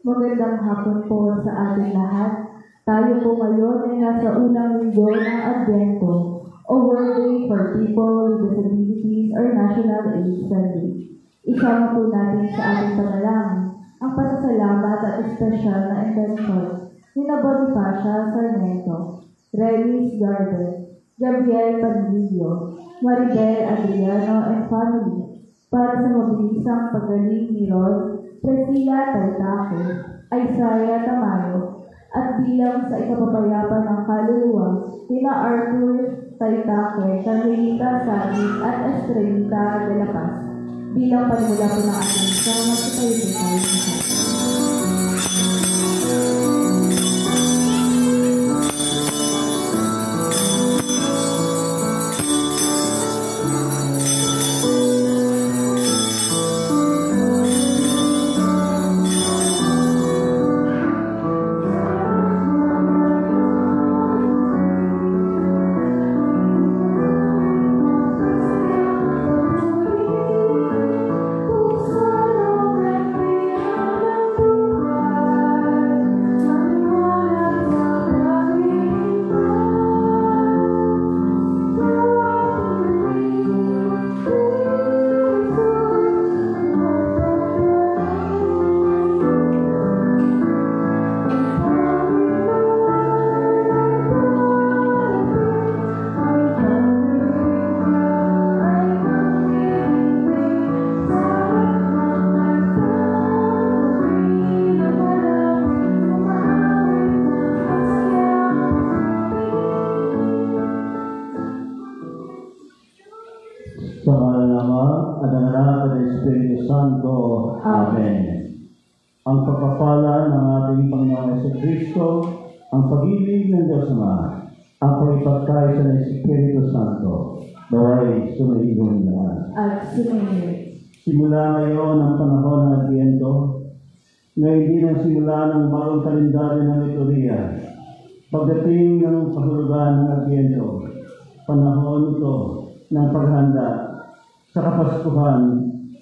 Magandang hapon po sa ating lahat. Tayo po ngayon ay nasa unang linggo ng Advento, o World Day for People with Disabilities or National AIDS Day. Isama po natin sa ating panalangin ang pasasalamat at espesyal na intensyon ni Bonifacia Sarmiento, Relis Garden, Gabriel Panilio, Maribel Adriano and family para sa mabilisang pagaling ni Rod, Priscilla Taitaque, Isaiah Tamayo, at bilang sa ikapapayapa ng kaluluwa nina Arthur Taitaque, Carmelita Sanis at Estrelita de la Paz. Bilang panimula po ng ating sama sa tayo po tayo sa ang pagpapala ng ating Panginoon Jesucristo, ang pag-ibig ng Diyos Ama, ang pagpagkaisa ng Espiritu Santo, naway sumaibon lahat. At sumaibon. Simula ngayon ang panahon ng Advento, na hindi nang simula ng bagong kalendaryo ng liturhiya. Pagdating ng kahulugan ng Advento, panahon ito ng paghanda sa Kapaskuhan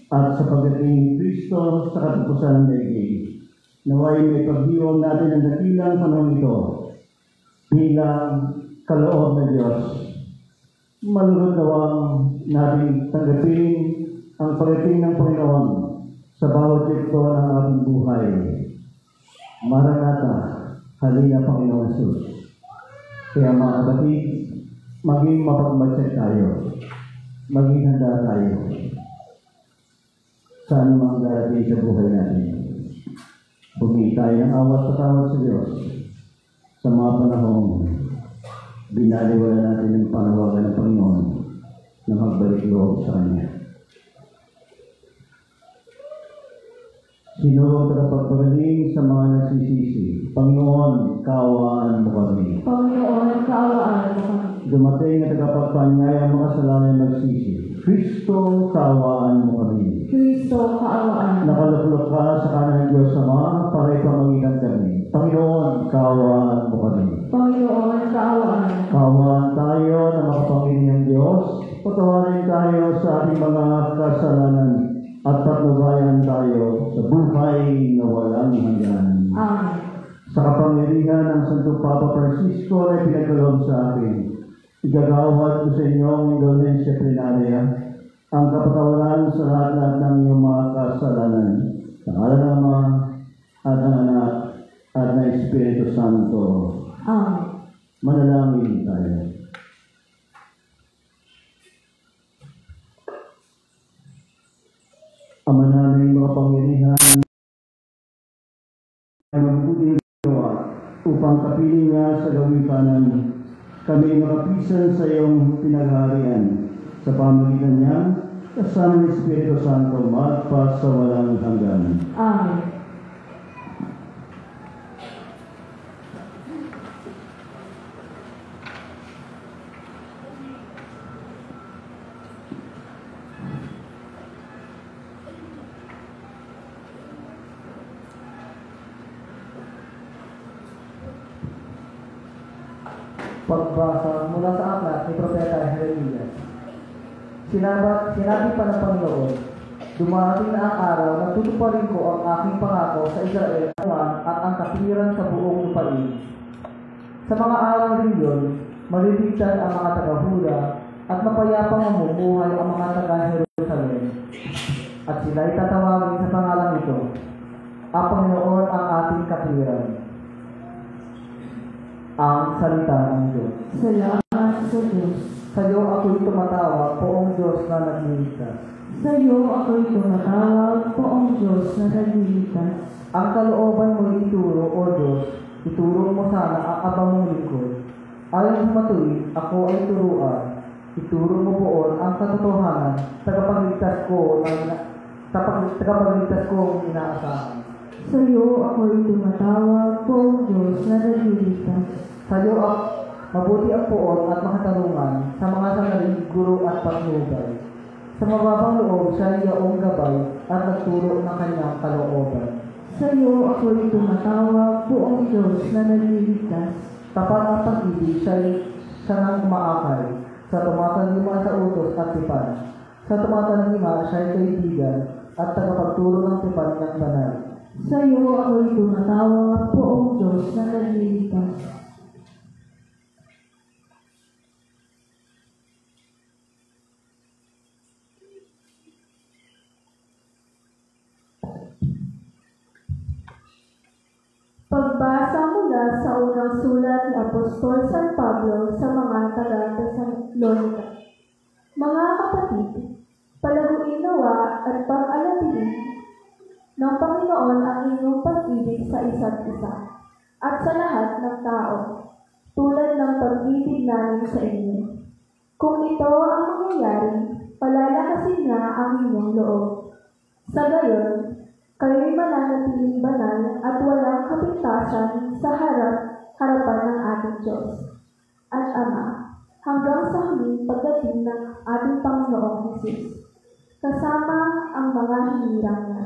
at sa pagdating ni Kristo sa katapusan ng daigdig. Naway may pagdiwang natin ang dakilang panahon ito bilang kaloob ng Diyos. Malulod nawang natin tanggapin ang pagdating ng Panginoon sa bawat yugto ng ating buhay. Maranatha, halina Panginoon Jesus. Kaya mga kapatid, maging mapagmatsyag tayo, maging handa tayo sa anumang darating sa buhay natin. Humingi tayo ng awat sa tawad sa Diyos sa mga panahong binaliwala natin ng panawagan ng Panginoon na magbalik loob sa Kanya. Sino ang tagapagpagaling sa mga nagsisisi? Panginoon, kaawaan mo kami. Panginoon, kaawaan mo kami. Dumating na tagapagpanyaya ang mga kasalanan nagsisi. Kristo, kaawaan mo kami. Kristo, kaawaan. Nakaluklok ka sa kanan ng Diyos Ama para ipamagitan kami. Panginoon, kaawaan mo kami. Panginoon, kaawaan. Kaawaan tayo na makapangiling ng Diyos. Patawarin tayo sa ating mga kasalanan at patnubayan tayo sa buhay na walang hanggan. Amen. Sa kapangyarihan ng Santo Papa Francisco na pinagkaloob sa akin, igagawad ko sa inyo ang indulhensya plenaria, ang kapatawaran sa lahat ng iyong mga kasalanan, sa ngalan ng Ama at ng Anak at ng Espiritu Santo. Amen. Manalangin tayo. Ama namin mga pangyarihan, ay magbuting gawa upang kapiling nga sa gawing kanan kami makapisan sa iyong pinagharian sa pamagitan niya kasama ng Espiritu Santo magpa sa walang hanggan. Amen. Pagbasa mula sa aklat ni Propeta Jeremias. Sinabi pa ng Panginoon, Dumarating na ang araw na tutuparin ko ang aking pangako sa Israel at ang katwiran sa buong lupain. Sa mga araw rin yun, maliligtas ang mga taga-Huda at mapayapang mamumuhay ang mga taga-Jerusalem. At sila'y tatawagin sa pangalan ito, ang Panginoon ang ating katwiran. Ang salita ng Diyos. Salamat sa Diyos. Sa iyo ako'y tumatawag, poong Diyos na nagliligtas. Sa iyo ako'y tumatawag, poong Diyos na nagliligtas. Ang kalooban mo ituro, O Diyos, ituro mo sana ang abang mong lingkod. Ayon sa matuwid, ako ay turuan. Ituro mo poon ang katotohanan, tagapagligtas ko ang inaasahan. Sa iyo ako'y tumatawag, poong Diyos na nagliligtas. Sa iyo mabuti ang poon at makatarungan sa mga sandaling guro at patnubay. Sa mababang loob siya yaong gabay at nagturo ng kanyang kalooban. Sa iyo ako'y tumatawag, poong Diyos na nagliligtas. Tapat ang pag-ibig siya nang umaakay. Sa tumatalima sa utos at tipan. Sa tumatalima siya'y kaibigan at tagapagturo ng tipan ng banal. Sa iyo ako'y tumatawag, poong Diyos na nagliligtas. Pagbasa mula sa unang sulat ni Apostol San Pablo sa mga taga-Tesalonika. Mga kapatid, palaguin nawa at pag-alapin ng Panginoon ang inyong pag-ibig sa isa't isa at sa lahat ng tao, tulad ng pag-ibig namin sa inyo. Kung ito ang mangyayari, palalakasin niya ang inyong loob. Sa gayon, kayo'y mananatiling banal at walang kapintasan sa harapan ng ating Diyos at Ama, hanggang sa huling pagdating ng ating Panginoong Hesus, kasama ang mga hinirang niya.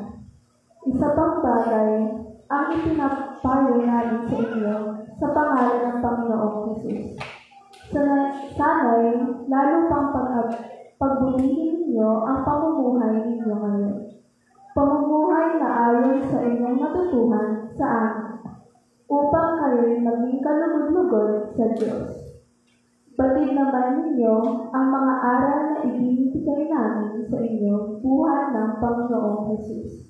Isa pang bagay ang ipinapayo namin sa inyo sa pangalan ng Panginoong Hesus. Sana'y lalo pang pagbutihin ninyo ang pamumuhay ninyo ngayon. Pamumuhay na ayon sa inyong natutuhan sa amin, upang kayo'y maging kalugod-lugod sa Diyos. Batid naman ninyo ang mga aral na ibinibigay namin sa inyo buhat ng Panginoong Hesus.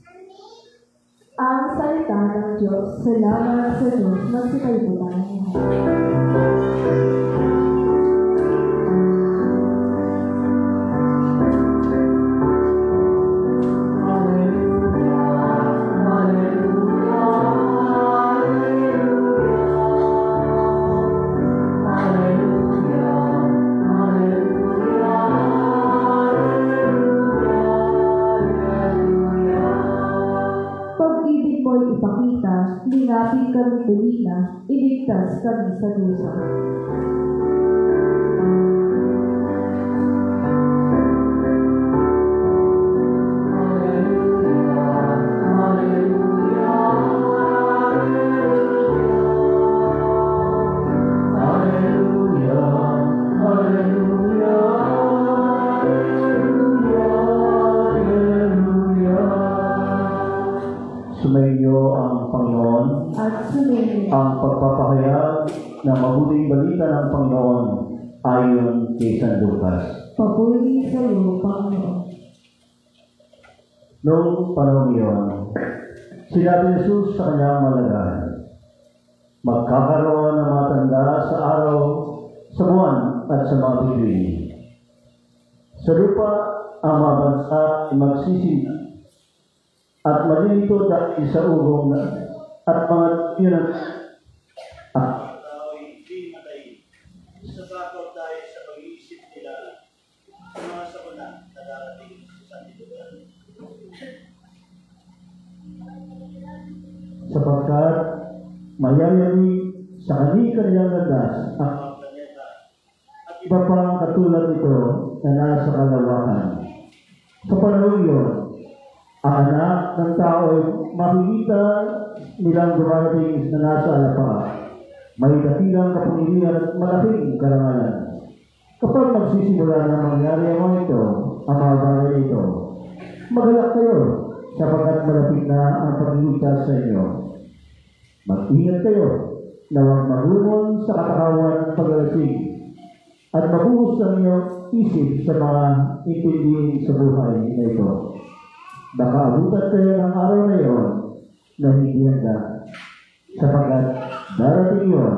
Ang salita ng Diyos. Salamat sa Diyos. Magsikalibutan niyo. Ipakita, linapin kami tuwina, iligtas kami sa dusa. Sumainyo ang Panginoon At sumainyo ang pagpapahayag ng mabuting balita ng Panginoon ayon kay San Lucas. papuri sa iyo, Panginoon. Noong panahon iyon, sinabi ni Jesus sa kanyang malagay, magkakaroon ng mga tanda sa araw, sa buwan at sa mga bituin. Sa lupa ang mga bansa ay magsisindi at malilito dahil sa ugong at mga yun hindi matay sa bakot dahil sa pag-iisip nila sa mga sakuna na darating sa sanlibutan. Sapagkat mayayari sa kanilang landas ang mga planeta at iba pang katulad nito na nasa kalawakan. Sa panahon iyon, ang anak ng tao ay makikita nilang dumarating na nasa alapa. May dakilang kapangyarihan at malaking karangalan. Kapag magsisimula na mangyari ang mga ito, ang mga bagay ito, Magalak kayo, sapagkat malapit na ang pagliligtas sa inyo. Mag-ingat kayo na huwag marunong sa katakawan ng pag-alasing at mabuhos ang inyong isip sa mga intindihin sa buhay na ito. Baka abutan kayo ng araw na iyon na hindi handa, sapagkat darating yun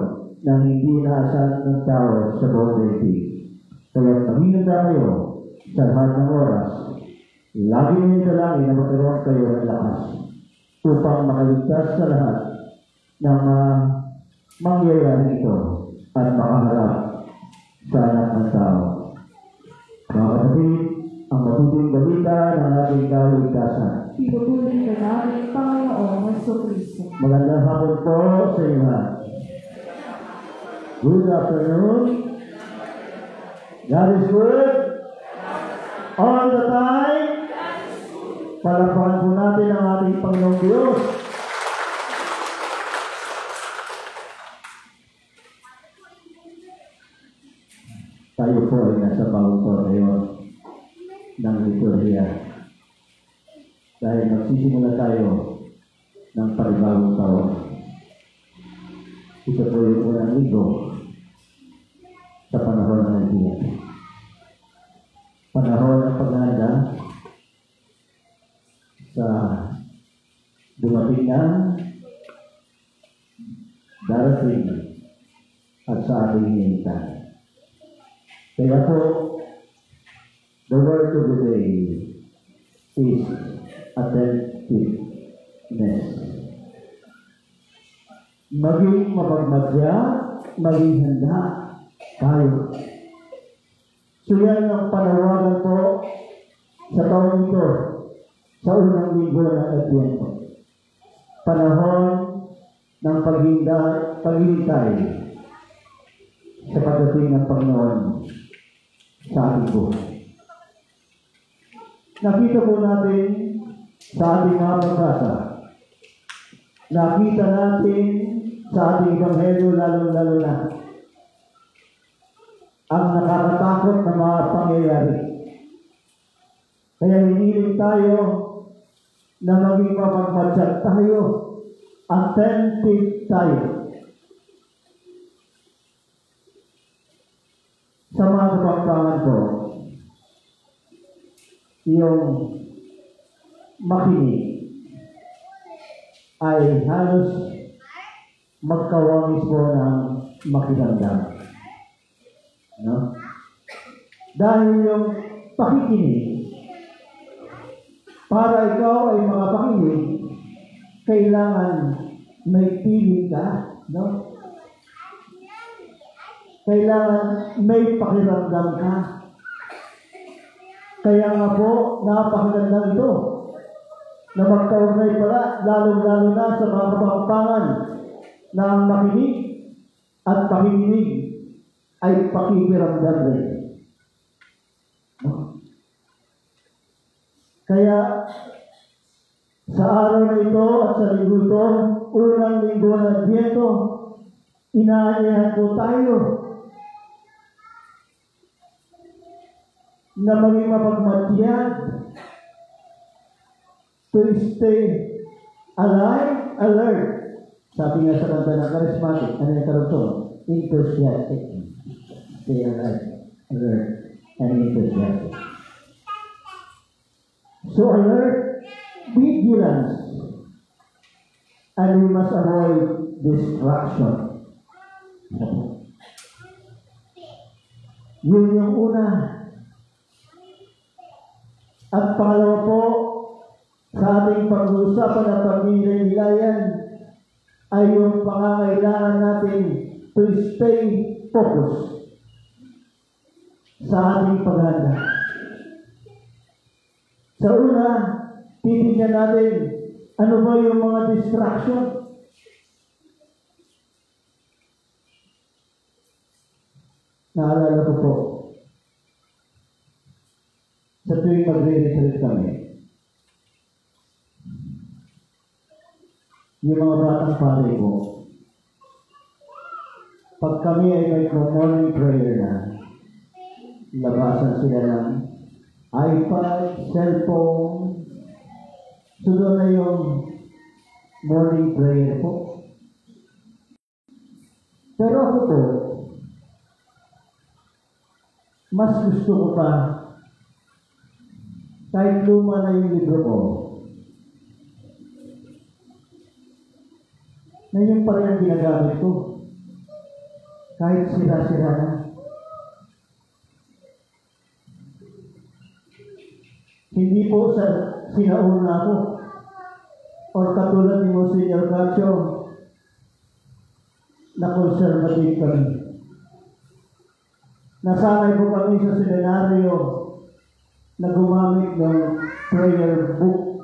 na hindi naasahan ng tao sa buong daigdig. Kaya mag-ingat kayo sa lahat ng oras. Lagi niyo dalangin na magkaroon kayo ng lakas upang makaligtas sa lahat ng mangyayari ito at makaharap sa anak ng tao. Mga kapatid, ang matutuing balita ng ating kaligtasan. Pinupulin ka namin, Panginoong Jesucristo. Magandang hapon po sa inyo lahat. Good afternoon. God is good. All the time. Palakpakan po natin ang ating Panginoong Diyos. Tayo po ay nasa bagong taon ngayon ng liturhiya. Dahil magsisimula tayo ng panibagong taon. Ito po yung unang linggo sa panahon ng Advent. Panahon ng paghahanda sa dumating na darating at sa ating hinihintay. Kaya po, the word of the day is attentiveness. Maging mapagmadya, maging handa tayo. So yan ang panawagan po sa taon ito, sa unang linggo ng Advento. Panahon ng paghintay sa pagdating ng Panginoon sa ating buhay. Nakita po natin sa ating mga pagbasa, nakita natin sa ating Ebanghelyo lalo-lalo na ang nakakatakot na mga pangyayari. Kaya hiniling tayo na maging mapagmatsyag tayo, attentive tayo sa mga kapagpangan ko, yung makinig ay halos magkawangis po ng makiramdam. No? Dahil yung pakikinig, para ikaw ay makapakinig, kailangan may pili ka, no? Kailangan may pakiramdam ka. Kaya nga po, napakaganda ito na magkaugnay pala, lalong-lalo na sa mga kapangpangan na ang makinig at pakikinig ay pakikiramdam rin. No? Kaya sa araw na ito at sa linggo ito, unang linggo ng Advento, inaanyahan po tayo na maging mapagmatiyag, to stay alive, alert. Sabi nga sa kanta ng charismatic, ano yung karugtong? Enthusiastic. Stay alive, alert, and enthusiastic. So alert, vigilance, and we must avoid distraction. Yun yung una. At pangalawa po, sa ating pag-uusapan at pag-iilayan ay yung pangangailangan natin to stay focused sa ating paghahanda. Sa una, titignan natin ano ba yung mga distraction. Naalala ko po, sa tuwing magre-retreat kami, yung mga batang pare ko, pag kami ay may morning prayer na, labasan sila ng iPad, cellphone, Sunod na yung morning prayer po. Pero ako po, mas gusto ko pa, kahit luma na yung libro ko, na yung pa rin ang ginagamit ko. Kahit sira-sira na. Hindi po sa sinauna ako. O katulad ni Monsignor Cacho, na conservative kami. Nasanay po kami sa seminaryo na gumamit ng prayer book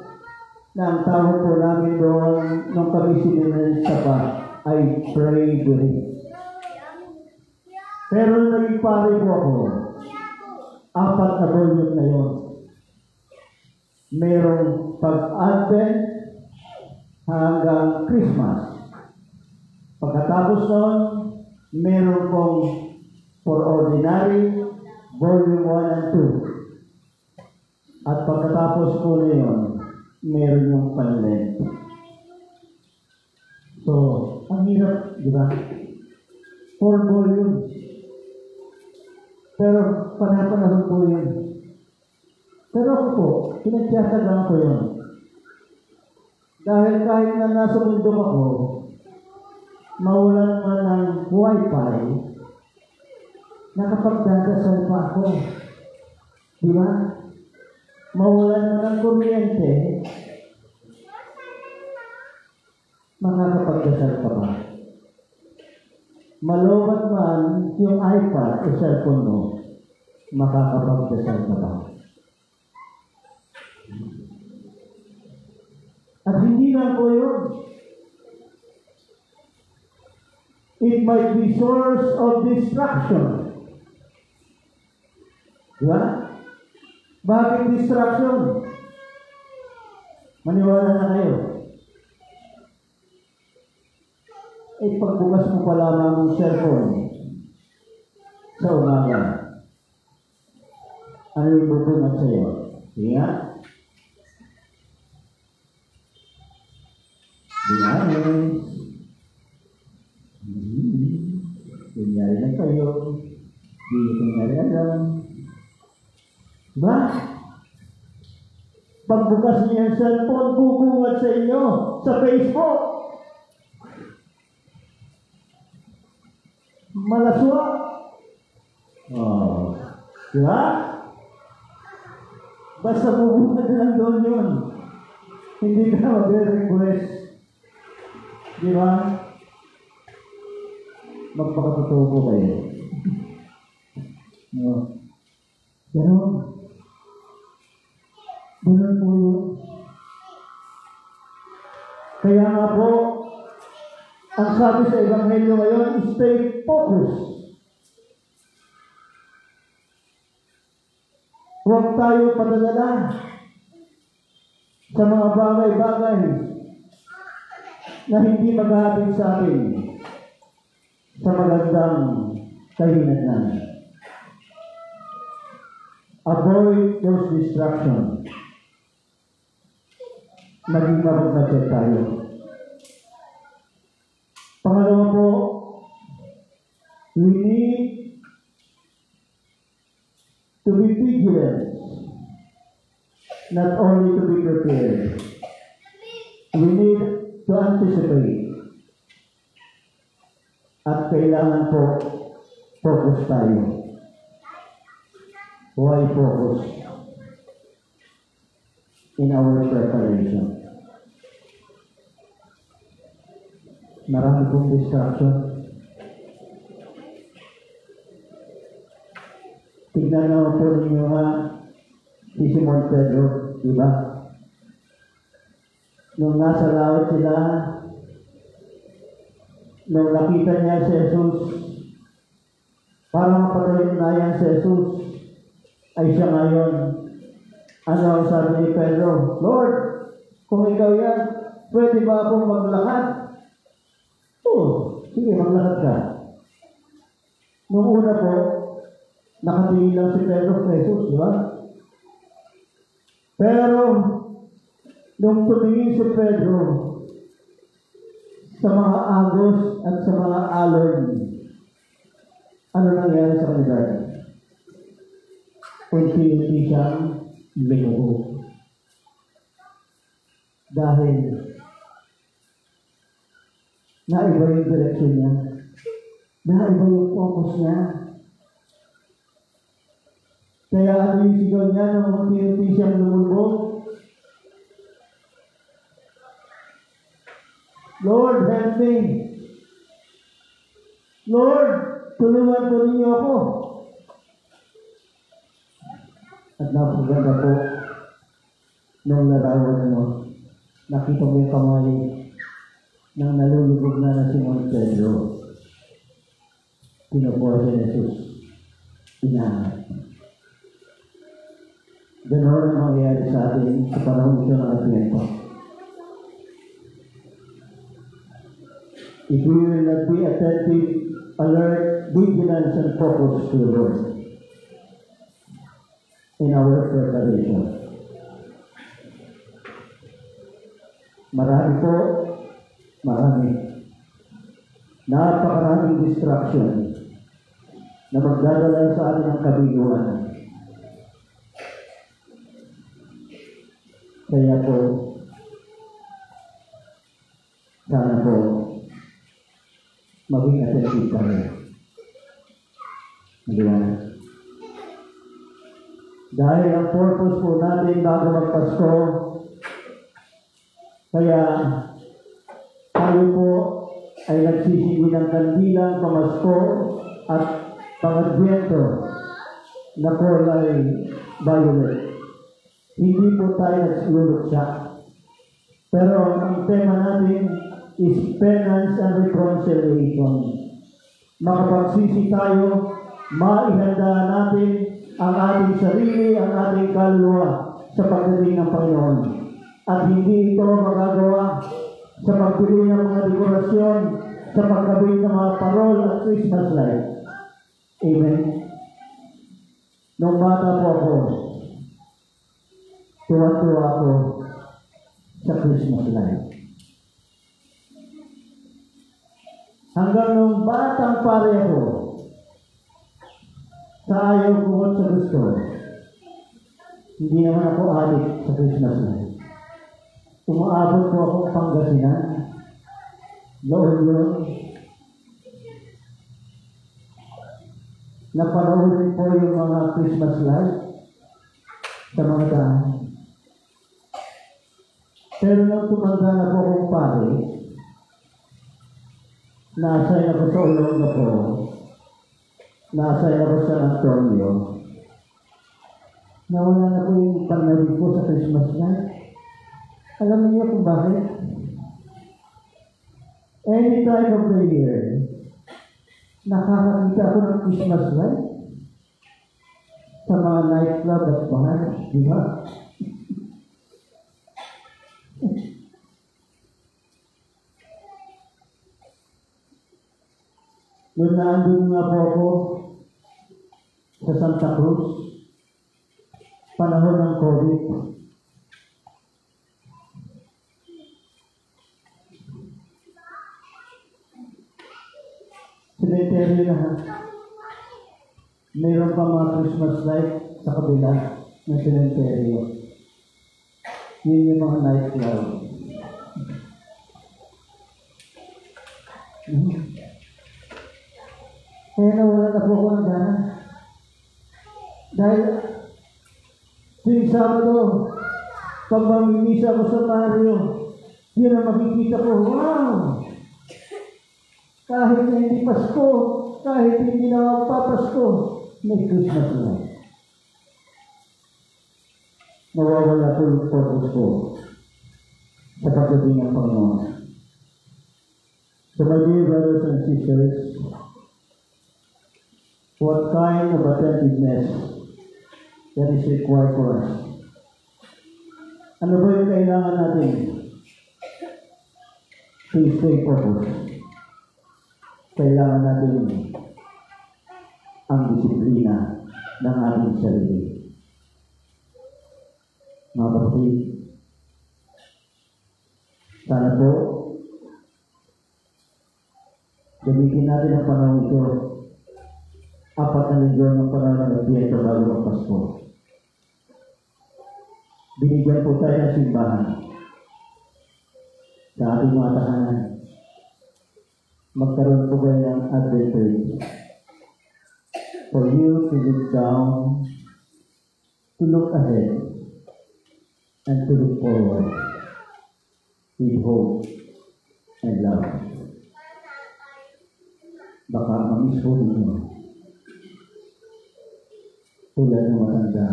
na ang tawag po namin doon nung kami sininalista pa ay pray daily. Pero naging pare po ako, 4 na volume na yun. Merong pag-Advent hanggang Christmas. Pagkatapos nun, meron pong for ordinary, volume 1 and 2. At pagkatapos po na yun, meron yung panlent. So, ang hirap, di ba? 4 volumes. Pero, panapanahon po yun. Pero ako po, pinagsasagaan ko yun. Dahil kahit na nasa bundok ako, mawalan man ng wifi, nakapagdadasal pa ako. Di ba? Mawalan man ng kuryente, makakapagdasal ka ba? Malowat man yung iPad o cellphone mo, makakapagdasal ka ba? At hindi lang po yun. It might be source of distraction. Diba? Bakit distraction? Maniwala na kayo. Pagbukas mo pa lamang ng cellphone sa umaga, ano yung bubungat sa'yo? Sige nga. Kunyari lang kayo. Hindi kunyari alam. Diba? Pagbukas niyo yung cellphone, bubungat sa inyo sa Facebook. Malaswa. Oh. Diba? Basta bubungat na lang doon yun. Hindi ka mag-request. Diba? Magpakatotoo po kayo. No. Pero, ganun po yun. Kaya nga po, ang sabi sa Ebanghelyo ngayon, stay focused. Huwag tayo padalala sa mga bagay-bagay na hindi maghahatid sa atin sa magandang kahinatnan. Avoid those distractions. Maging mabagmadya tayo. Pangalawa po, we need to be vigilant, not only to be prepared. We need to anticipate. At kailangan po focus tayo. Why focus? In our preparation. Marami pong distraction. Tignan naman po ninyo si Simon Pedro, diba? Nung nasa laot sila, nung nakita niya si Jesus, parang mapatuloy-nayan si Jesus, ay siya ngayon. Ano ang sabi ni Pedro? Lord, kung ikaw yan, pwede ba akong maglakad? Oo, sige, maglakad ka. Nung una po, nakatingin lang si Pedro kay Jesus, di ba? Pero, Nung tumingin si Pedro sa mga agos at sa mga alon, ano nangyari sa kanila? Unti-unti siyang lingo. Dahil naiba yung direksyon niya, naiba yung focus niya. Kaya ano yung sigaw niya nung unti-unti siyang lumulubog? Lord, help me. Lord, tulungan po ninyo ako. At napaganda po nung larawan mo, nakita mo yung kamay ng nalulubog na Simon Pedro. Pinupuha si Jesus. Inaangat. Ganoon ang mangyayari sa atin sa panahon ito ng Advento. If we will not be attentive, alert, vigilant, and focused to the Lord in our preparation. Marami po, napakaraming distraction na magdadala sa atin ng kabiguan. Kaya po, sana po, maging attentive tayo. Maliwanag. Dahil ang purpose po natin bago magpasko, kaya tayo po ay nagsisigi ng kandilang pamasko at pang-Advento na kulay violet. Hindi po tayo nagsuluksa. Pero ang tema natin is penance and reconciliation. Makapagsisi tayo, maihanda natin ang ating sarili, ang ating kaluluwa sa pagdating ng Panginoon. At hindi ito magagawa sa pagbili ng mga dekorasyon, sa pagkabili ng mga parol at Christmas light. Amen. Nung bata po ako, tuwa-tuwa ako sa Christmas light. Hanggang nung batang pare ako, sa ayaw ko at sa gusto, hindi naman ako adik sa Christmas light. Umaabot po ako Pangasinan, Loon, napanoorin po yung mga Christmas light sa mga daan. Pero nung tumanda na po akong pare, nasay ako sa Olongapo, nasay ako sa Antonio, nawala na po yung panahon ko sa Christmas night. Alam niyo kung bakit? Any time of the year, nakakakita ako ng Christmas light sa mga nightclub at bar, di ba? Nung naandun nga po ako sa Santa Cruz, panahon ng COVID, cemetery na mayroon pa mga Christmas light sa kabila ng cemetery. Yun yung mga nightclub. Kaya nawala na po ako ng gana. Dahil tuwing Sabado, pag mamimisa ako sa Mario, yun ang makikita ko, wow! Kahit na hindi Pasko, kahit hindi na magpapasko, may Christmas light. Nawawala po yung purpose ko sa pagdating ng Panginoon. So my dear brothers and sisters, what kind of attentiveness that is required for us? Ano ba yung kailangan natin to stay focused? Kailangan natin ang disiplina ng ating sarili. Mga kapatid, Sana po, gamitin natin ang panahon ito. 4 na linggo ng panahon ng Adbyento bago ang Pasko. Binigyan po tayo ng simbahan sa ating mga tahanan. Magkaroon po kayo ng Advent for you to look down, to look ahead, and to look forward with hope and love. Baka mamiss po ninyo. Tulad ng matanda.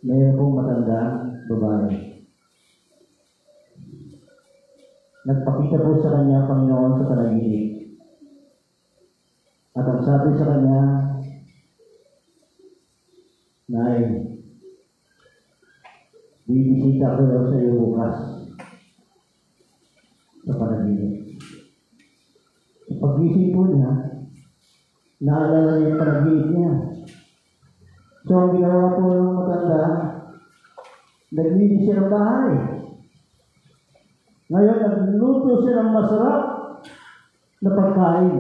Mayroon pong matanda, babae. Nagpakita po sa kanya Panginoon sa panaginip. At ang sabi sa kanya, Nay, bibisita ko daw sa iyo bukas sa panaginip. Sa pag-isip po niya, naalala niya yung panaginip niya. So, ang ginawa po ng matanda, naglinis siya ng bahay. Ngayon, nagluto siya ng masarap na pagkain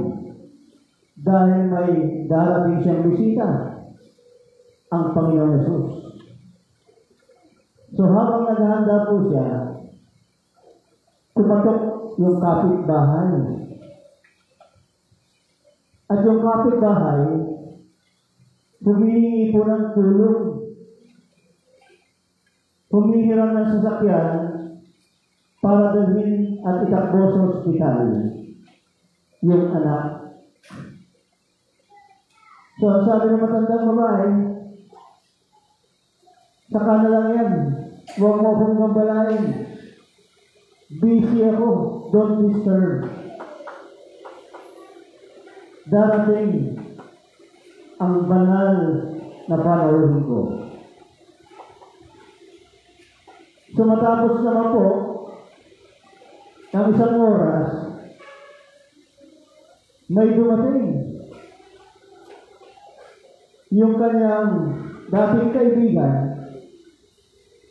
dahil may darating siyang bisita, ang Panginoon Yesus. So, habang naghahanda po siya, tumatok yung kapitbahay. At yung kapitbahay, humihingi po ng tulong. Humihiram ng sasakyan para dalhin at itakbo sa ospital yung anak. So, ang sabi ng matandang babae, saka na lang yan. Huwag mo akong gambalain. Busy ako. Don't disturb. Darating ang banal na panahon ko. So matapos naman po ng isang oras, may dumating yung kanyang dating kaibigan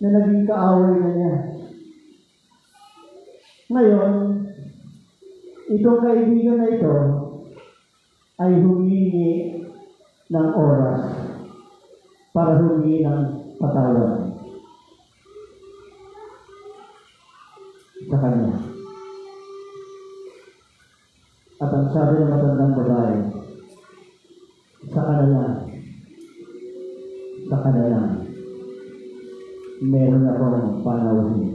na naging kaaway na niya. Ngayon, itong kaibigan na ito ay humingi ng oras para humingi ng patawad sa kanya. At ang sabi ng matandang babae, sa kanila, meron akong panawin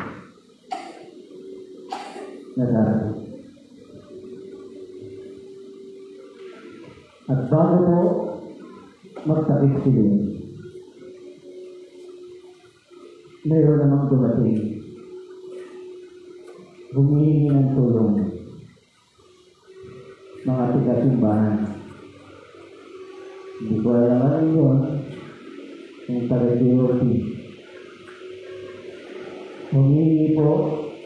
na darating. At bago po magtakip sila, meron namang dumating. Humihingi ng tulong. Mga tiga-simbahan. Hindi ko alam ano yun. Yung taga-DOT. Humihingi po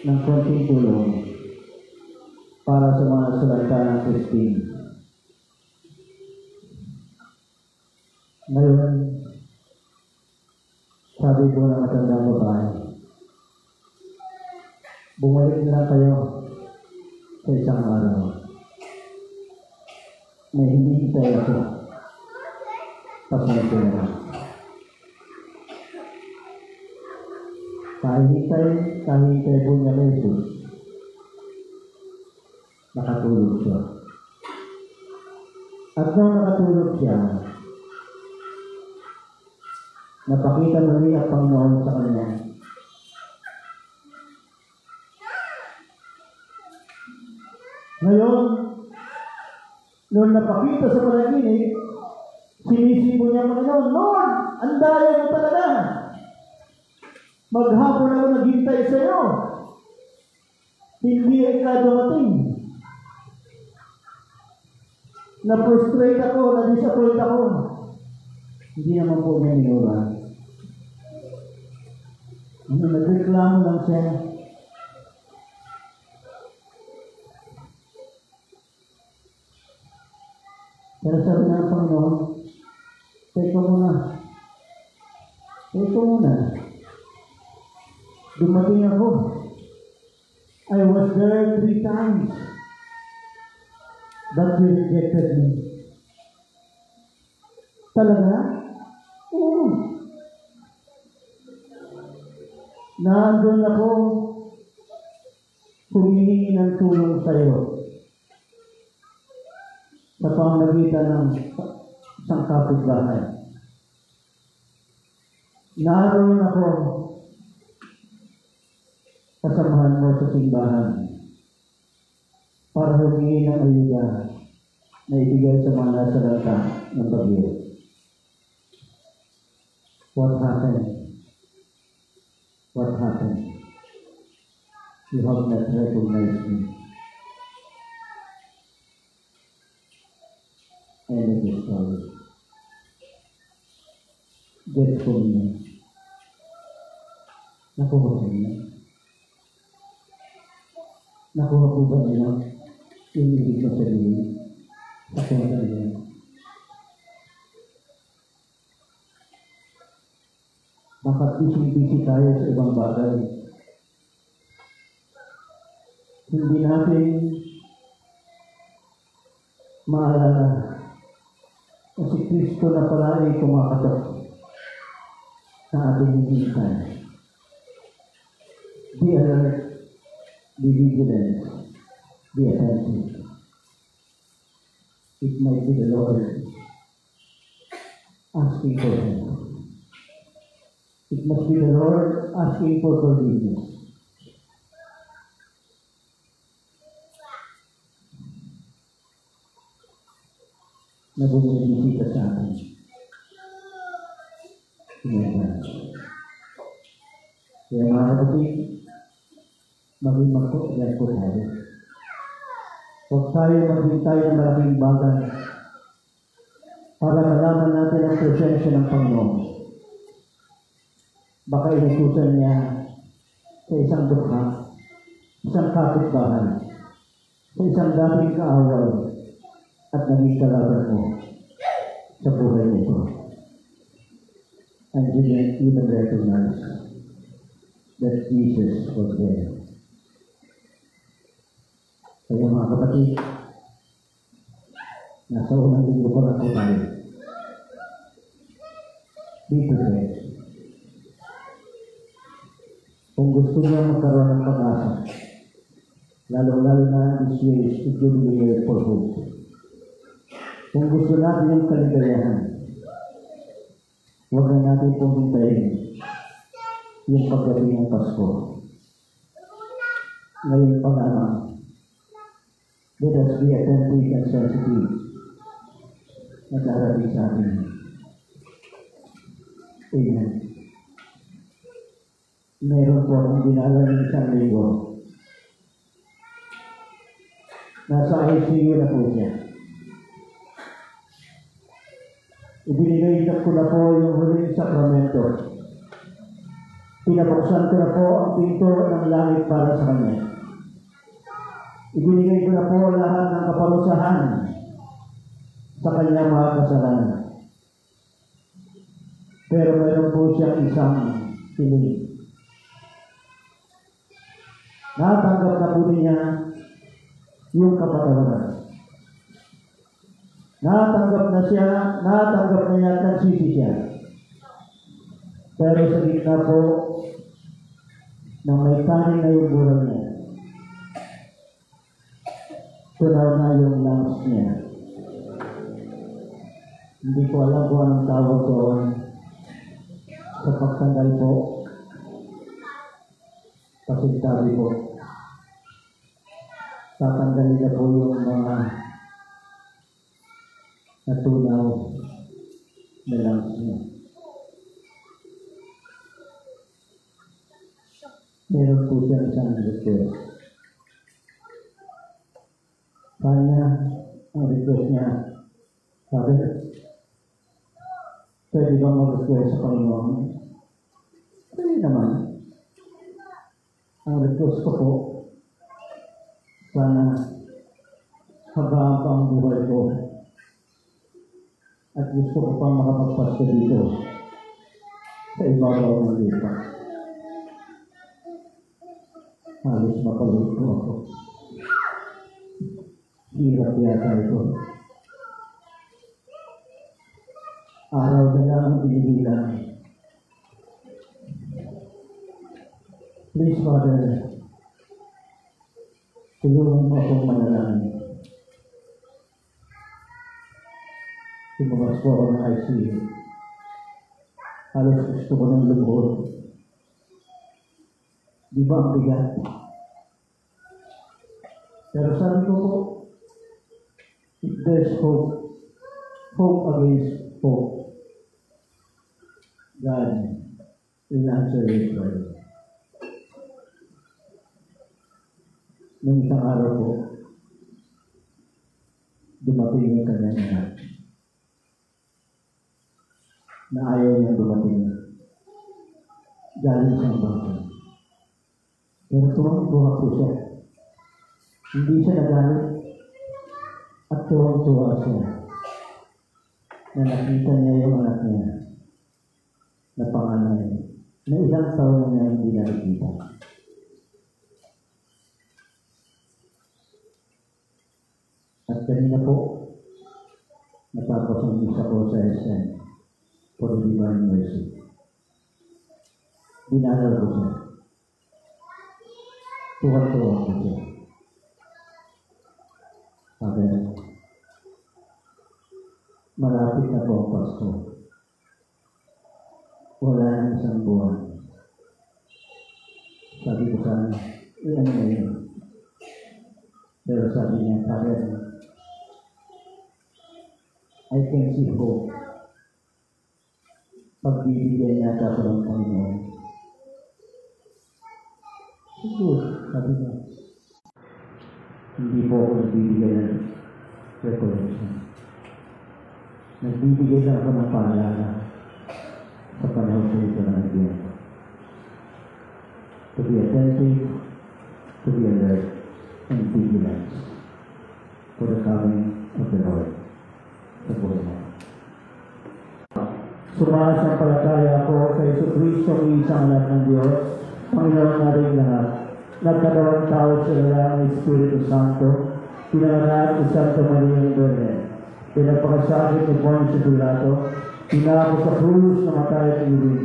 ng konting tulong para sa mga salanta ng Christine. Ngayon, sabi po ng matandang babae, bumalik na kayo sa isang araw. May hindi tayo ako. Pasensya na. Kahintay po niya Jesus. Nakatulog siya. At nung nakatulog siya, napakita muli ang Panginoon sa kanya. Ngayon, nung napakita sa panaginip, sinisipo niya ang Panginoon, Lord, ang daya mo talaga. Maghapon ako naghintay sa iyo. Hindi ka dumating. Na-frustrate ako, na-disappoint ako. Hindi naman po niya minura. Nagreklamo lang siya. Pero sabi ng Panginoon, teka muna. Dumating ako. many times that you rejected me. Talaga? Oo. Nandun ako humihingi ng tulong sa iyo sa pamamagitan ng isang kapitbahay. Naroon ako kasamahan mo sa simbahan para humingi ng ayuda na ibigay sa mga nasalanta ng bagyo. What happened? What happened? You have not recognized me. End of the story. Get for me. Nakuha ko niya. Nakuha ko ba niya yung ibig na sabihin sa kwenta niya? Bakit busy tayo sa ibang bagay? Hindi natin maalala na si Kristo na pala ay kumakatok sa ating hinihintay. Be alert, be vigilant, be attentive. It might be the Lord asking for help. It must be the Lord asking for forgiveness. Na bumibisita sa atin. Kaya mga kapatid, maging magpapagyan po tayo. Huwag tayo maghintay ng malaking bagay para malaman natin ang presensya ng Panginoon. Baka inutusan niya sa isang dukha, isang kapitbahay, sa isang dating kaaway, at naging kalaban mo sa buhay nito. And you didn't even recognize that Jesus was there. Kaya mga kapatid, nasa unang linggo pa lang po tayo. Be prepared. Kung gusto niyo magkaroon ng pag-asa, lalo-lalo na this year is to give the year for hope. Kung gusto natin yung kaligayahan, huwag na natin pong hintayin yung pagdating ng Pasko. Ngayon pa lamang, let us be attentive and sensitive na darating sa atin. Amen. Meron po akong dinala ng isang linggo. Nasa ICU na po siya. Ibinigay ko na po yung huling sakramento. Pinabuksan ko na po ang pinto ng langit para sa kanya. Ibinigay ko na po lahat ng kaparusahan sa kanyang mga kasalanan. Pero mayroon po siyang isang piling. Natanggap na po niya yung kapatawaran. Natanggap na niya at nagsisi siya. Pero sa gitna po ng may kanin na yung buhay niya, tunaw na yung lungs niya. Hindi ko alam kung anong tawag doon sa pagtanggal po. Pasintabi po. Tatanggalin na po yung mga natunaw na lungs niya. Meron po siya isang request. Kanya, ang request niya, sabi, pwede ba mag-request sa Panginoon? Pwede naman. Ang request ko po, sana habaan pa ang buhay ko at gusto ko pang makapagpasko dito sa ibabaw ng lupa. Halos mapalito ako. hirap yata ito. Araw na lang ang pinigilan. Please, Father, tulungan mo akong manalangin. Lumabas po ako ng ICU. Halos gusto ko ng lubod. Di ba ang bigat? Pero sabi ko po, if there's hope, hope against hope, God will answer your prayer. Nung isang araw po, dumating yung kanyang anak na ayaw niya dumating. Galing siyang bangko. Pero tuwang-tuwa po siya. Hindi siya nagalit at tuwang-tuwa siya na nakita niya yung anak niya na panganay na ilang taon niya hindi nakikita. At kanina po, natapos ang isa ko sa SM for Divine Mercy. Dinalaw ko siya. Tuwa-tuwa ko siya. Sabi, malapit na po ang Pasko. Wala nang isang buwan. Sabi ko sana, iyan na yun. Pero sabi niya, Father, I can see hope. Pagbibigyan niya ako ng Panginoon. Siguro, sabi niya, hindi po ako nagbibigay ng recollection. Nagbibigay lang ako ng paalala sa panahon sa ito ng Diyos. To be attentive, to be alert, and vigilant for the coming of the Lord. Sa buhay mo. Sumasampalataya ako sa Jesucristo ang isang anak ng Diyos, Panginoon natin lahat. Nagkatawang tao sa lalang ng Espiritu Santo, pinanganak ni Santa Maria ng Berne, pinagpakasakit ni Poncio Pilato, pinako sa krus na matay at iwin,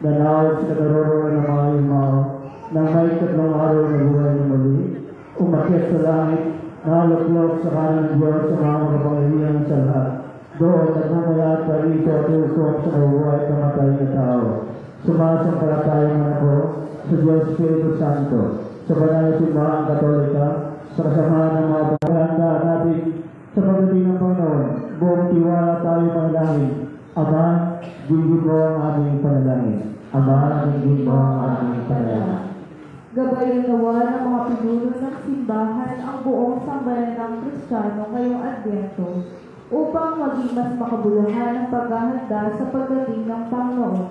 nanawag sa karoon ng mga imaw, nang may 3 araw na buhay na muli, umakyat sa langit, nalaklok sa kanan ng Diyos sa mga makapangyarihan sa lahat. Doon nagmamalat pa rito at ukom sa mabuhay at namatay na tao. Sumasampalataya man ako sa Diyos Espiritu Santo, sa banal na simbahan Katolika, sa kasamahan ng mga pagkakanda natin sa pagdating ng Panginoon. Buong tiwala tayo panalangin. Ama, dinggin mo ang aming panalangin. Ama, dinggin mo ang aming panalangin. Gabayan nawa ng mga pinuno ng simbahan ang buong sambayan ng Kristiyano ngayong Advento upang maging mas makabuluhan ang paghahanda sa pagdating ng Panginoon.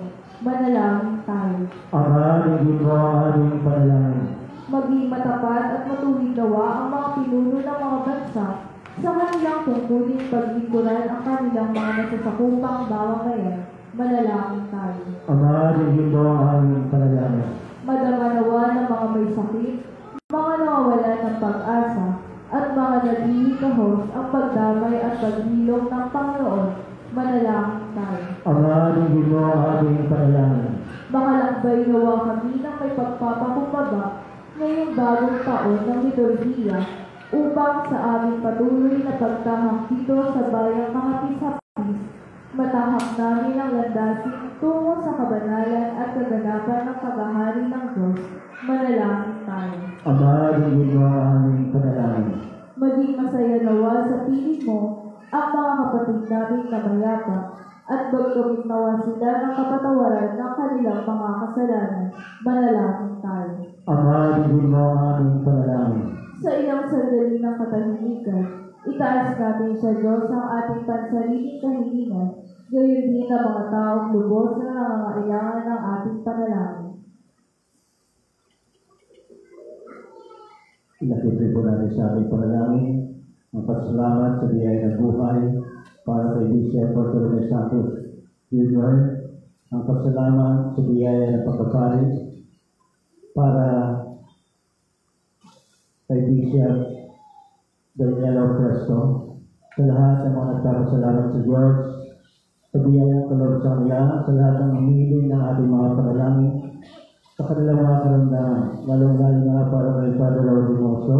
Manalangin tayo. Ama, dinggin mo ang aming panalangin. Maging matapat at matuwid nawa ang mga pinuno ng mga bansa sa kanilang tungkulin paglingkuran ang kanilang mga nasasakupang mamamayan. Manalangin tayo. Ama, dinggin mo ang aming panalangin. Madama nawa ng mga may sakit, mga nawawalan ng pag-asa, at mga naghihikahos ang pagdamay at paghilom ng Panginoon. Manalangin tayo. Ama, dinggin mo ang aming panalangin. Makalakbay nawa kami ng may pagpapakumbaba ngayong bagong taon ng liturhiya upang sa aming patuloy na pagtahak dito sa bayang Makapis-hapis, matahak namin ang landasin tungo sa kabanalan at kaganapan ng paghahari ng Diyos. Manalangin tayo. Ama, dinggin mo ang aming panalangin. Maging masaya nawa sa piling mo ang mga kapatid namin na mayapa at magkamit nawa sila ng kapatawaran ng kanilang mga kasalanan. Manalangin tayo. Ama, dinggin mo ang aming panalangin. Sa ilang sandali ng katahimikan, itaas natin sa Diyos ang ating pansariling kahilingan, gayon din ang mga taong lubos na nangangailangan ng ating panalangin. Ilakipin po natin sa ating panalangin ang pasalamat sa biyaya ng buhay para kay Bishop Bartolome Santos Jr. Ang pasalamat sa biyaya ng pagkapalit para kay Bishop Daniela Presto, sa lahat ng mga nagpapasalamat sa Diyos, sa biyayang kaloob sa kanila, sa lahat ng humihiling ng ating mga panalangin, sa kanilang mga karamdaman, lalong-lalo na para kay Father Ordinoso,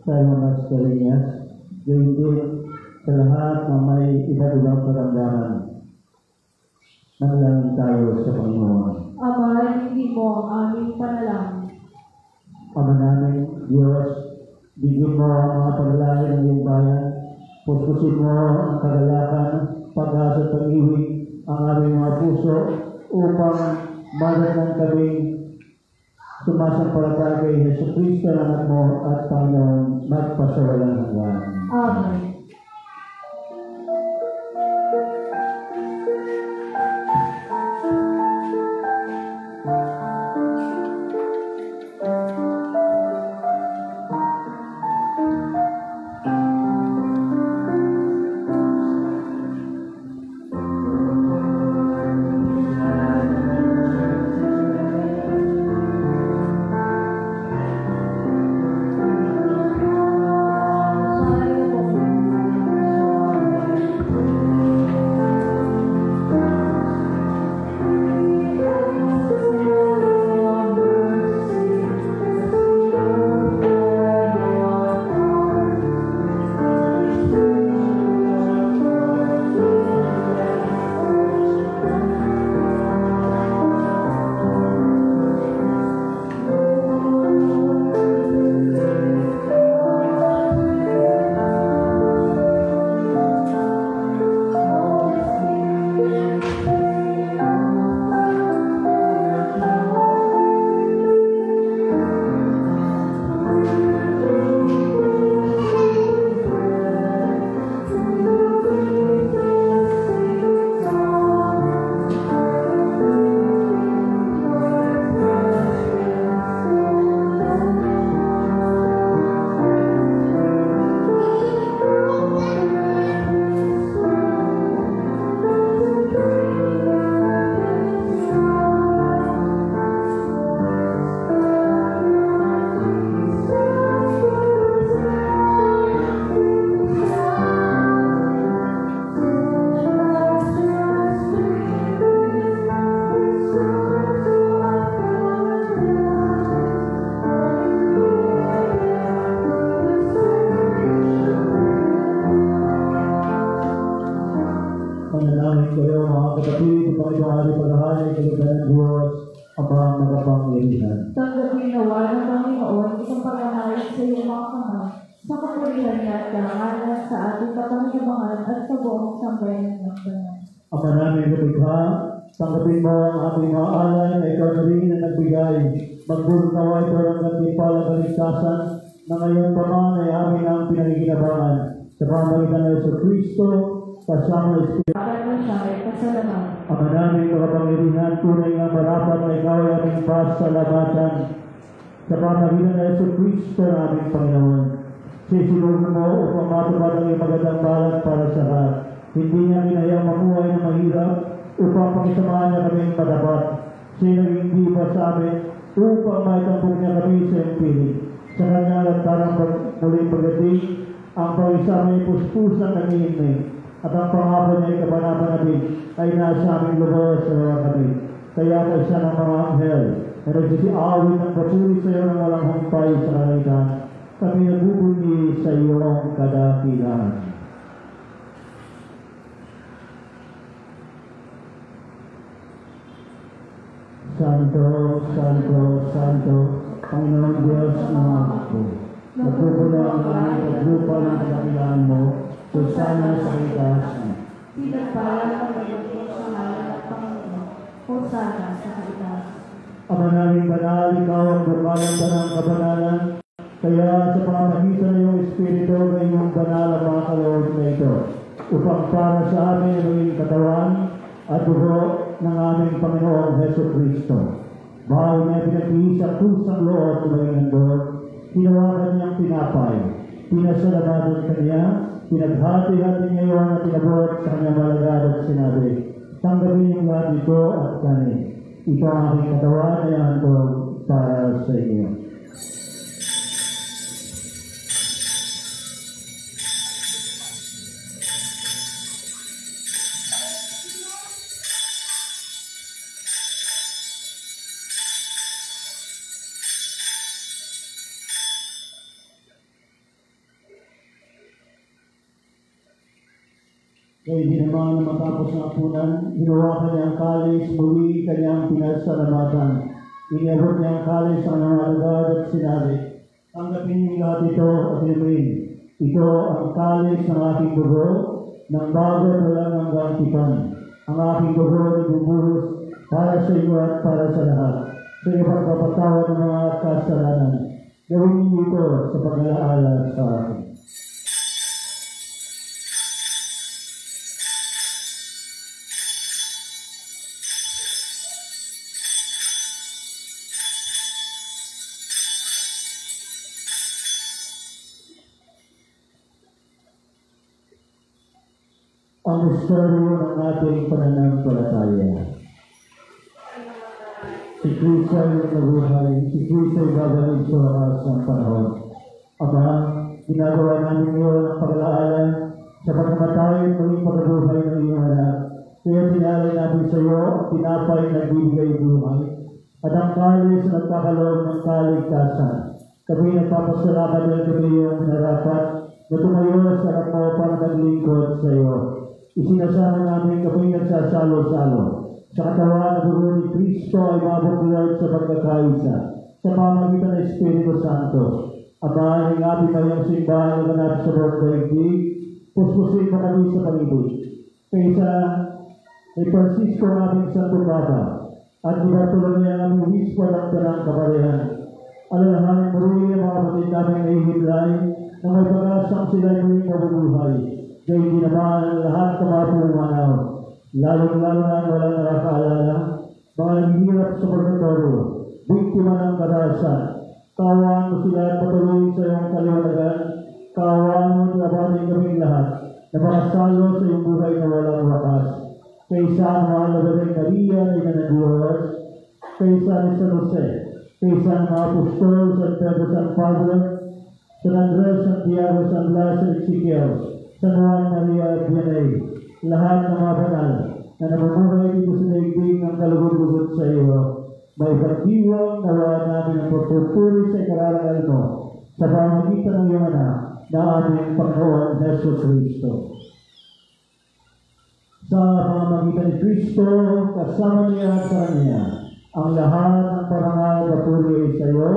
sa mga Scarinas, gayon din sa lahat ng may iba't ibang karamdaman. Manalangin tayo sa Panginoon. Ama, hindi mo ang aming panalangin. Ama namin, Diyos, bigyan mo ang mga panalangin ng iyong bayan, puspusin mo ang kagalakan, pag-asa at pag-ibig ang aming mga puso upang madatnan kaming sumasampalataya kay Hesus Kristo na anak mo at Panginoon magpasawalang hanggan. Amen. Panalangin kayo mga kapatid, upang ibahagi paghahay ng kaligtayan ng Diyos, abang nakapangyarihan. Tanggapin nawa ng Panginoon itong paghahain sa iyong mga kamay, sa kapurihan niya at karangalan sa ating kapanginabangan at sa buong sambayan ng Panginoon. Ama namin kapigha, tanggapin mo ang ating mga alay na ikaw na rin na nagbigay. Magbulong nawa ito ang katipalang kaligtasan na ngayon pa man ay amin ang pinagiginabangan. Sa pamamagitan ng Hesus Kristo, kasama ng Espiritu. Apat na siya ay kasalanan. Ama namin makapangyarihan, tunay nga marapat na ikaw ay aming pasalamatan. Sa pamamagitan ng Hesus Kristo na aming Panginoon. Sisilunod mo upang matupad ang iyong magandang balak para sa lahat. Hindi niya minayang mamuhay ng mahirap upang pakisamahan niya kaming madapat. Siya hindi pa sa amin upang maitampok niya kami sa iyong piling. Sa kanya lantarang muling pagdating, ang pawisama ay puspusan ng iimig. At ang pangako niya ay kapanapanabig ay nasa aming lubos sa mga kami. Kaya ka siya ng mga anghel na nagsisiawit ng patuloy sa iyo ng walang humpay sa kalangitan. Kami nagbubunyi sa iyong kadakilan. Santo, Santo, Santo, Panginoon Diyos ng mga ako. Nagpupulang ang paglupa ng kadakilaan mo, kung sana sa kaligtasan. Pinagpala ang pagdating sa ngalan ng Panginoon, kung sana sa kaligtasan. Ama namin banal, ikaw ang bukalan ka ng kabanalan, kaya sa pamamagitan ng iyong Espiritu na iyong banal ang mga kaloob na ito, upang para sa amin ang iyong katawan at dugo ng aming Panginoong Hesus Kristo. Bahaw niya pinagpihis sa kusang loob ng iyong nandor, hinawakan niyang tinapay, pinasalamatan kanya, pinaghati-hati ngayon at tinabot sa kanyang malagad at sinabi, tanggapin yung lahat ito at kani. Ito ang aking katawan ay handog para sa inyo. Kaya hindi naman matapos ng apunan, hinawakan niya ang kalis, muli kanyang pinasalamatan. Inabot niya ang kalis sa kanyang alagad at sinabi, tanggapin niyo lahat ito at inumin. Ito ang kalis ng aking dugo, ng bago at walang hanggang tipan. Ang aking dugo na bubuhos para sa iyo at para sa lahat. Sa iyo pagpapatawad ng mga kasalanan. Gawin niyo ito sa pag-alaala sa akin. Ang misteryo ng ating pananampalataya. Si Kristo ay nabuhay, si Kristo ay babalik sa wakas ng panahon. Ama, ginagawa namin ngayon ang pag-alaala sa pagkamatay at maging pagkabuhay ng iyong anak. Kaya tinalay natin sa iyo ang tinapay na nagbibigay buhay at ang kalis na nagkakaloob ng kaligtasan. Kami nagpapasalamat ng kami iyong narapat na tumayo sa harap mo para naglingkod sa iyo. Isinasama namin kami nagsasalo-salo. Sa katawan na dugo ni Kristo ay mabuklod sa pagkakaisa sa pamagitan ng Espiritu Santo. Ama, ingapin mo yung simbahan na ganap sa buong daigdig. Puspusin mo kami sa pag-ibig. Kaysa ni Francisco aming Santo Papa at ni Bartolomé ang aming Obispo ng Tanang Kaparehan. Alalahanin mo rin ang mga kapatid namin na ihimlay na may pag-asang sila'y muling mabubuhay. Kaya hindi naman lahat kamapumanaw, lalong-lalo na walang nakakaalala, mga naghihirap sa purgatorio, biktima ng karahasan. Kaawaan mo sila at patuloy sa iyong kaliwanagan, kaawaan mo at labanin kaming lahat, na makasalo sa iyong buhay na walang wakas. Kaysa ang mga Nazaring Maria na ina ng Diyos, kaysa ni San Jose, kaysa ang mga apostol, San Pedro, San Pablo, San Andres, Santiago, San Blas, San Ezequiel, San Juan Maria at Vianney, lahat ng mga banal na namumuhay dito sa daigdig ng kalugod-lugod sa iyo, may pagdiwang nawa namin ang pagpupuri sa ikararangal mo sa pamagitan ng iyong anak na aming Panginoon Hesus Kristo. Sa pamamagitan ni Kristo, kasama niya at sa Kanya, ang lahat ng parangal na puri ay sa iyo,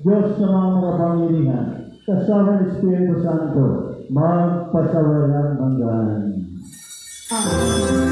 Diyos na mga makapangyarihan, kasama ng Espiritu Santo, magpasawalang hanggan. Amen.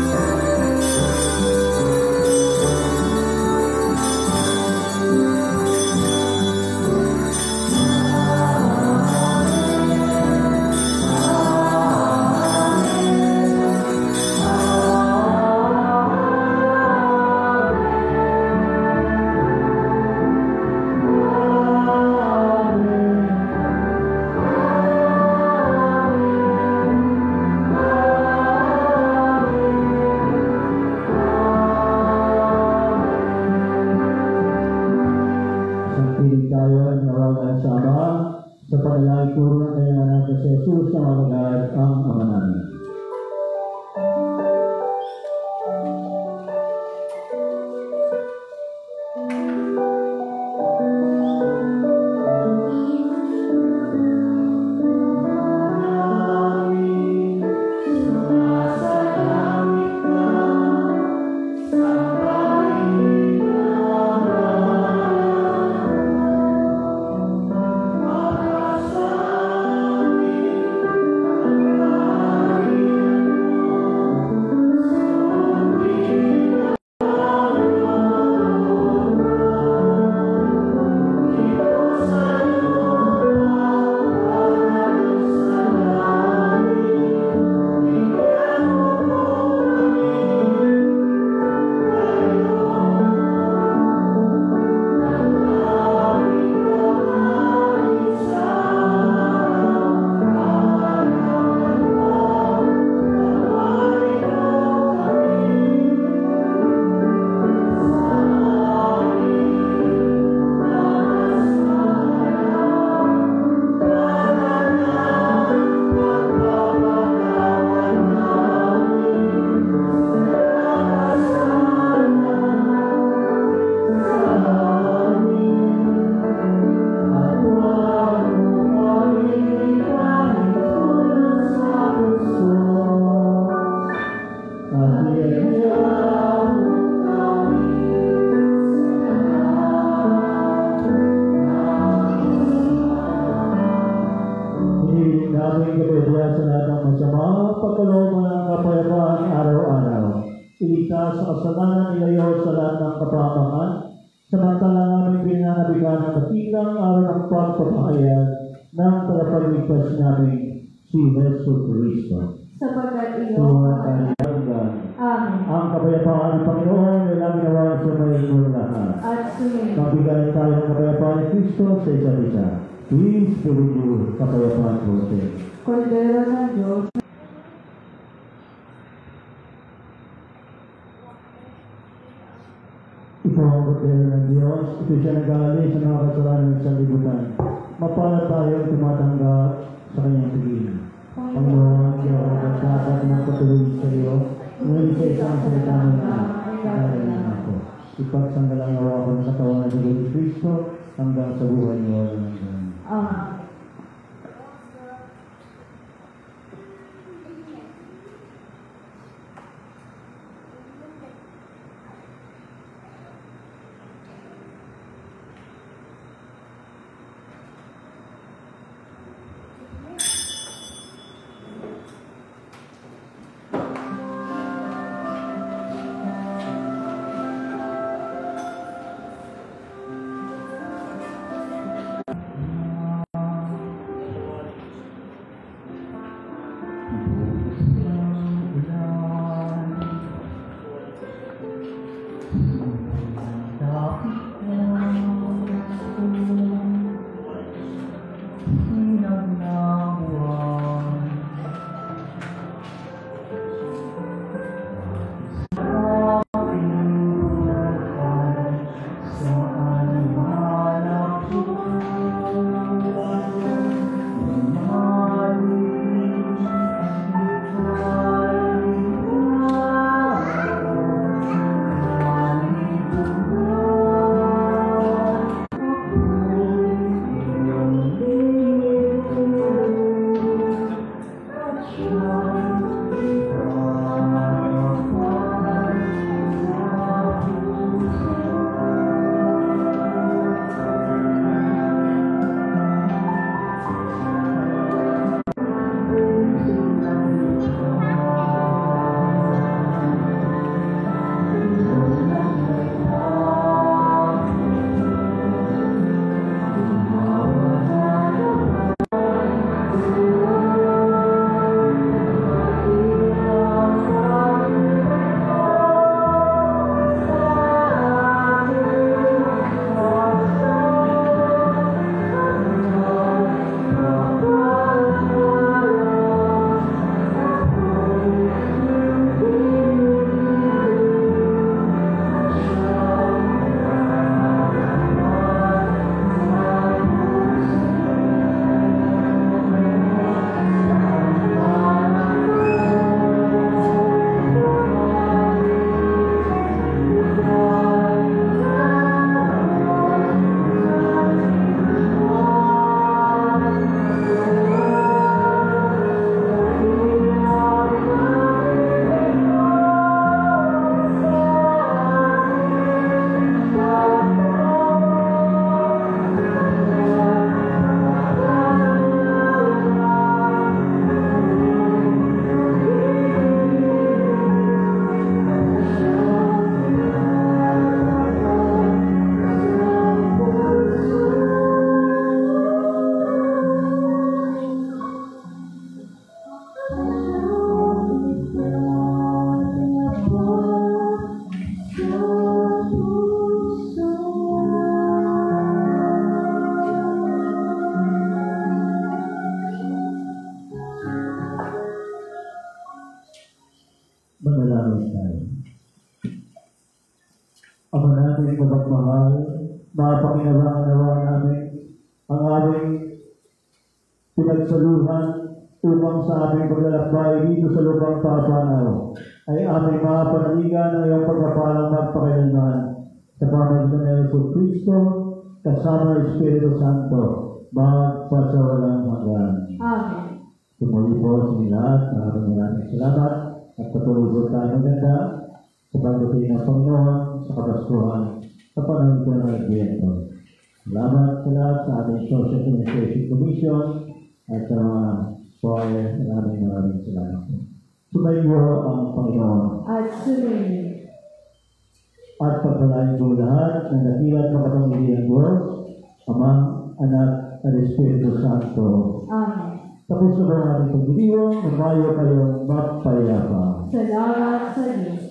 Sa paglalaki ko ng kanyang anak sa Jesus na magagad ang Ama namin. Amen. aming gabi sa lahat ng masama, pagkalooban ng kapayapaan araw-araw. Iligtas sa kasalanan ilayo sa lahat ng kapakangan, samantalang aming pinanabigan ng katilang araw ng pagpapahayag ng tagapagligtas namin, si Yesu Cristo. Sapagkat iyo, Amen. Amen. Ang kapayapaan ng Panginoon ay lang ginawa sa may lahat. At sumunod. Mabigay tayo ng kapayapaan ni Cristo sa isa't isa. Please believe you, kapayapaan po sa iyo. Kordero ng Diyos. Ito ang kordero ng Diyos. Ito siya nag-aalis sa mga kasalanan sa libutan. Mapalad tayo tumatanggap sa kanyang tingin. Panginoon, siya ang nagsasabi ng patuloy sa iyo. Ngayon sa isang salita mo na nararin ako. Ipagsanggalang awa ko ng katawan ng Diyos Kristo hanggang sa buhay niyo ng hanggang. Amen. Manalangin tayo. Ama namin kapagmahal, mapakinabangan-awa namin ang aming pinagsaluhan upang sa aming paglalakbay dito sa lupang papanaw ay aming mapanaligan ng iyong pagpapalang magpakailanman sa pamagitan ng Yesu Cristo kasama ng Espiritu Santo magpasawalang hanggan. Amen. Tumuli po sa inyo lahat. Maraming salamat at patuloy po tayo maganda sa pagdating ng Panginoon sa Kapaskuhan sa panahon ko ng Advento. Salamat sa lahat sa ating Social Communication Commission at sa mga Maraming salamat po. Sumayo ang Panginoon. At sumayin. At pagpalain ko lahat ng dakilat makapangyarihan Diyos, Ama, Anak, at Espiritu Santo. Amen. Tapos na ba ang ating pagdiriwang, magmayo kayong mapayapa. Salamat sa Diyos.